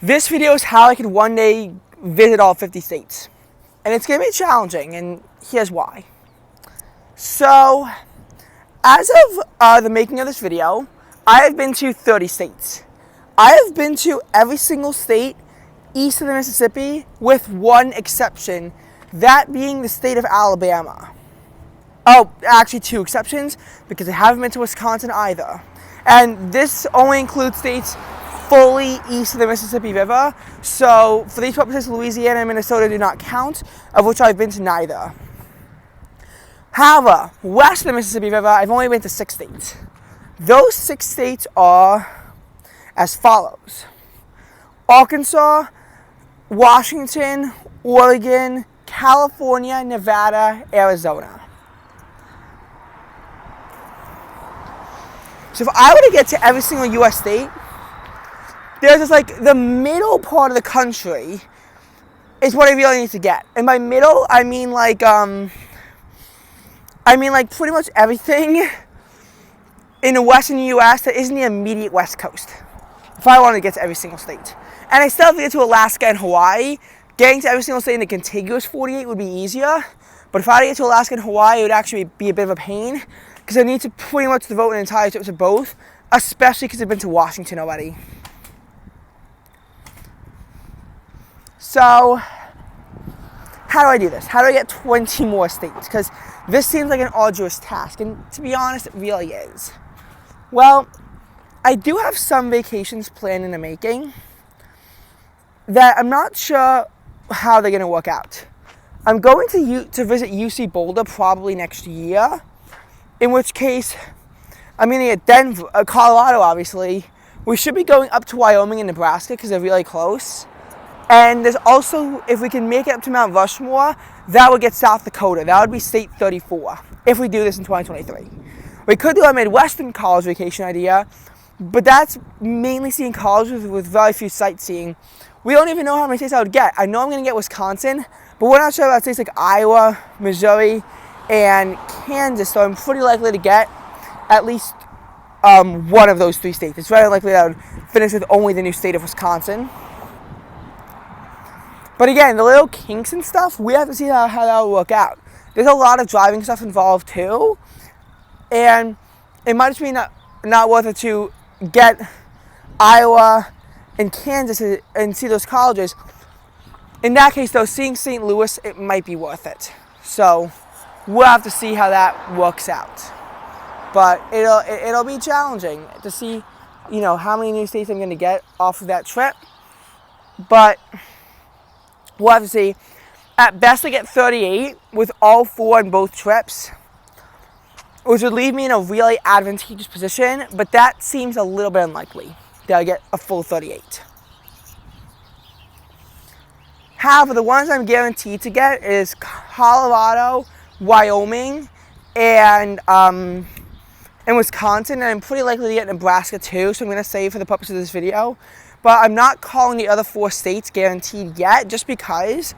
This video is how I could one day visit all 50 states. And it's going to be challenging, and here's why. So, as of the making of this video, I have been to 30 states. I have been to every single state east of the Mississippi with one exception, that being the state of Alabama. Oh, actually two exceptions, because I haven't been to Wisconsin either. And this only includes states fully east of the Mississippi River, so for these purposes, Louisiana and Minnesota do not count, of which I've been to neither. However, west of the Mississippi River, I've only been to 6 states. Those 6 states are as follows: Arkansas, Washington, Oregon, California, Nevada, Arizona. So if I were to get to every single U.S. state, there's just like the middle part of the country is what I really need to get. And by middle, I mean like pretty much everything in the western U.S. that isn't the immediate west coast, if I wanted to get to every single state. And I still have to get to Alaska and Hawaii. Getting to every single state in the contiguous 48 would be easier, but if I had to get to Alaska and Hawaii, it would actually be a bit of a pain, because I need to pretty much devote an entire trip to both, especially because I've been to Washington already. So, how do I do this? How do I get 20 more states? Because this seems like an arduous task, and to be honest, it really is. Well, I do have some vacations planned in the making that I'm not sure how they're going to work out. I'm going to visit UC Boulder probably next year, in which case I'm going to get Denver, Colorado obviously. We should be going up to Wyoming and Nebraska because they're really close. And there's also, if we can make it up to Mount Rushmore, that would get South Dakota. That would be state 34 if we do this in 2023. We could do a Midwestern college vacation idea, but that's mainly seeing colleges with very few sightseeing. We don't even know how many states I would get. I know I'm going to get Wisconsin, but we're not sure about states like Iowa, Missouri, and Kansas, so I'm pretty likely to get at least one of those 3 states. It's very likely that I would finish with only the new state of Wisconsin. But again, the little kinks and stuff, we have to see how that will work out. There's a lot of driving stuff involved too, and it might just be not worth it to get Iowa and Kansas and see those colleges. In that case though, seeing St. Louis, it might be worth it. So we'll have to see how that works out. But it'll be challenging to see, how many new states I'm going to get off of that trip. But we'll have to see. At best, I get 38 with all 4 on both trips, which would leave me in a really advantageous position, but that seems a little bit unlikely that I get a full 38. However, the ones I'm guaranteed to get is Colorado, Wyoming, and Wisconsin, and I'm pretty likely to get Nebraska too, so I'm going to save for the purpose of this video. But I'm not calling the other 4 states guaranteed yet, just because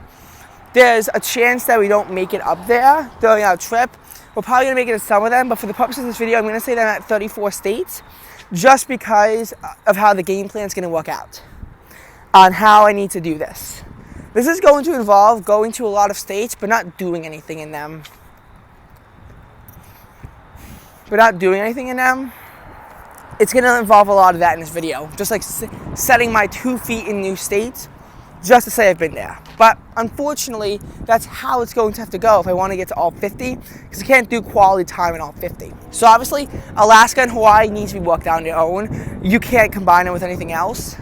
there's a chance that we don't make it up there during our trip. We're probably going to make it to some of them, but for the purpose of this video, I'm going to say that I'm at 34 states, just because of how the game plan is going to work out, on how I need to do this. This is going to involve going to a lot of states, but not doing anything in them. It's going to involve a lot of that in this video. Just like setting my 2 feet in new states, just to say I've been there. But unfortunately, that's how it's going to have to go if I want to get to all 50, because I can't do quality time in all 50. So obviously, Alaska and Hawaii need to be worked out on their own. You can't combine them with anything else.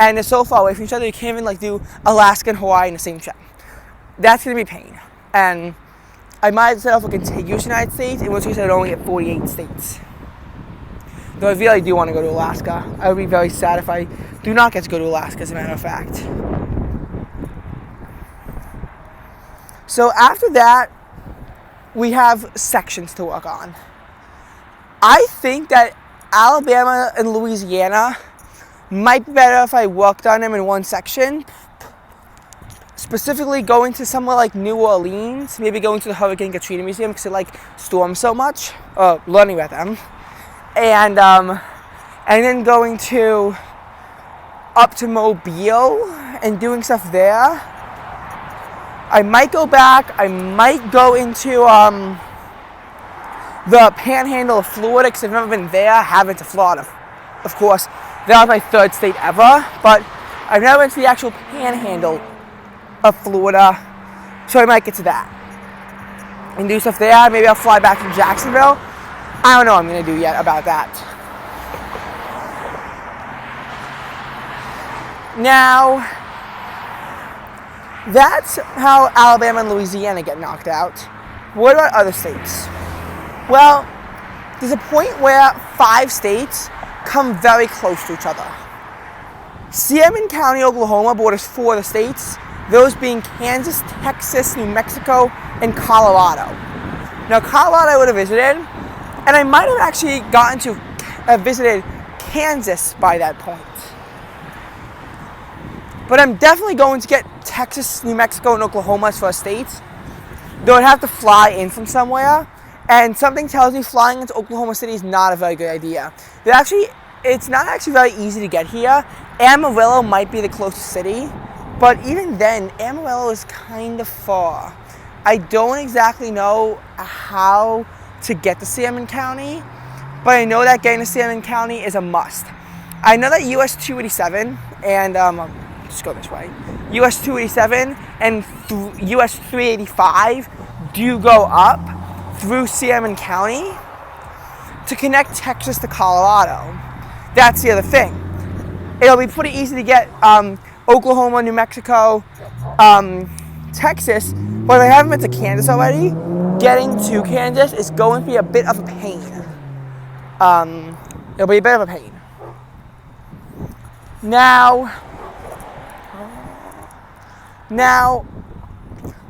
And they're so far away from each other, you can't even do Alaska and Hawaii in the same trip. That's going to be pain. And I might set off a contiguous United States, in which case I'd only get 48 states. Though I really do want to go to Alaska. I would be very sad if I do not get to go to Alaska, as a matter of fact. So after that, we have sections to work on. I think that Alabama and Louisiana might be better if I worked on them in one section. Specifically going to somewhere like New Orleans, maybe going to the Hurricane Katrina Museum because I like storms so much, learning about them. And then going to up to Mobile and doing stuff there. I might go back. I might go into the Panhandle of Florida because I've never been there. I haven't to Florida, of course. That was my third state ever, but I've never been to the actual Panhandle of Florida, so I might get to that and do stuff there. Maybe I'll fly back to Jacksonville. I don't know what I'm going to do yet about that. Now, that's how Alabama and Louisiana get knocked out. What about other states? Well, there's a point where 5 states come very close to each other. Salmon County, Oklahoma borders 4 of the states, those being Kansas, Texas, New Mexico, and Colorado. Now, Colorado I would have visited, and I might have actually gotten to visited Kansas by that point. But I'm definitely going to get Texas, New Mexico, and Oklahoma as first states. Though I'd have to fly in from somewhere, and something tells me flying into Oklahoma City is not a very good idea. It's not actually very easy to get here. Amarillo might be the closest city, but even then, Amarillo is kind of far. I don't exactly know how to get to Salmon County, but I know that getting to Salmon County is a must. I know that US 287 and just go this way. US 287 and US 385 do go up through Salmon County to connect Texas to Colorado. That's the other thing. It'll be pretty easy to get Oklahoma, New Mexico, Texas, but if I haven't been to Kansas already, getting to Kansas is going to be a bit of a pain. It'll be a bit of a pain. Now,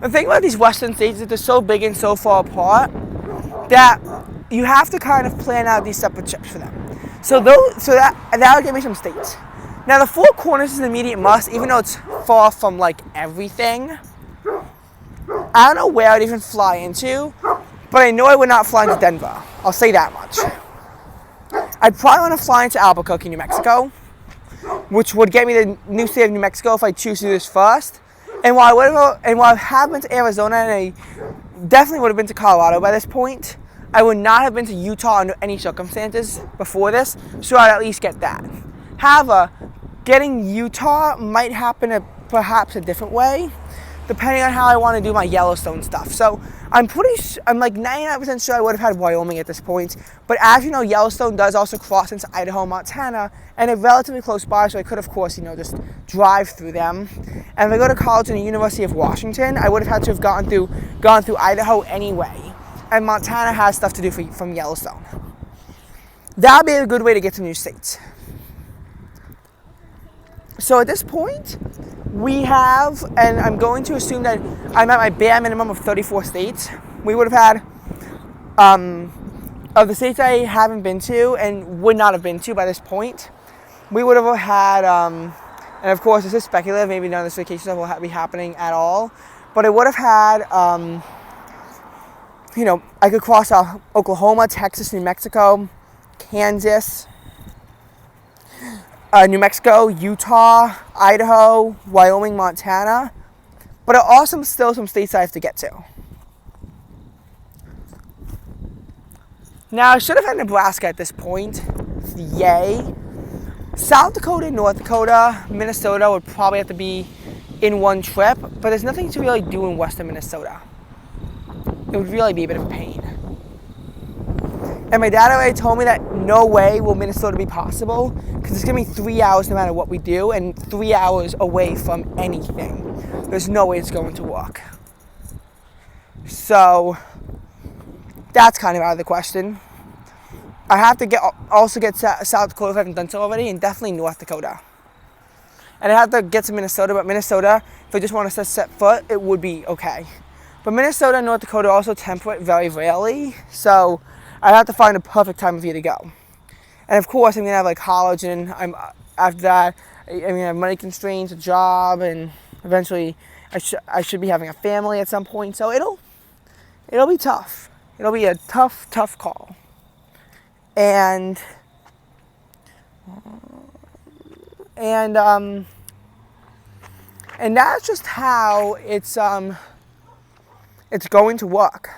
the thing about these western states is that they're so big and so far apart that you have to kind of plan out these separate trips for them. So that'll give me some states. Now, the Four Corners is an immediate must, even though it's far from like everything. I don't know where I'd even fly into, but I know I would not fly into Denver. I'll say that much. I'd probably want to fly into Albuquerque, New Mexico, which would get me the new state of New Mexico if I choose to do this first. And while I have been to Arizona, and I definitely would have been to Colorado by this point, I would not have been to Utah under any circumstances before this, so I'd at least get that. However, getting Utah might happen perhaps a different way, depending on how I want to do my Yellowstone stuff. So I'm like 99% sure I would have had Wyoming at this point, but as you know, Yellowstone does also cross into Idaho, Montana, and they're relatively close by, so I could, of course, just drive through them. And if I go to college in the University of Washington, I would have had to have gone through Idaho anyway, and Montana has stuff to do from Yellowstone. That would be a good way to get to new states. So at this point, we have, and I'm going to assume that I'm at my bare minimum of 34 states. We would have had, of the states I haven't been to and would not have been to by this point, we would have had, and of course this is speculative, maybe none of this vacation stuff will be happening at all, but I would have had, I could cross Oklahoma, Texas, New Mexico, Kansas, New Mexico, Utah, Idaho, Wyoming, Montana, but there are also still some states I have to get to. Now, I should have had Nebraska at this point. Yay. South Dakota and North Dakota, Minnesota would probably have to be in one trip, but there's nothing to really do in western Minnesota. It would really be a bit of a pain. And my dad already told me that no way will Minnesota be possible because it's going to be 3 hours no matter what we do and 3 hours away from anything. There's no way it's going to work. So that's kind of out of the question. I have to also get South Dakota if I haven't done so already, and definitely North Dakota. And I have to get to Minnesota, but Minnesota, if I just want to set foot, it would be okay. But Minnesota and North Dakota are also temperate very rarely, so I have to find a perfect time of year to go. And of course, I'm going to have college, and after that, I'm going to have money constraints, a job, and eventually I should be having a family at some point. So it'll be tough. It'll be a tough call. and that's just how it's going to work.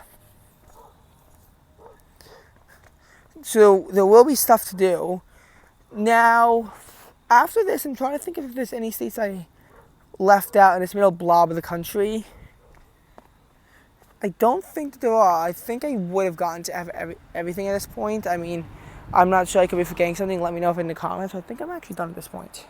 So there will be stuff to do. Now, after this, I'm trying to think if there's any states I left out in this middle blob of the country. I don't think that there are. I think I would have gotten to everything at this point. I mean, I'm not sure. I could be forgetting something. Let me know if in the comments. I think I'm actually done at this point.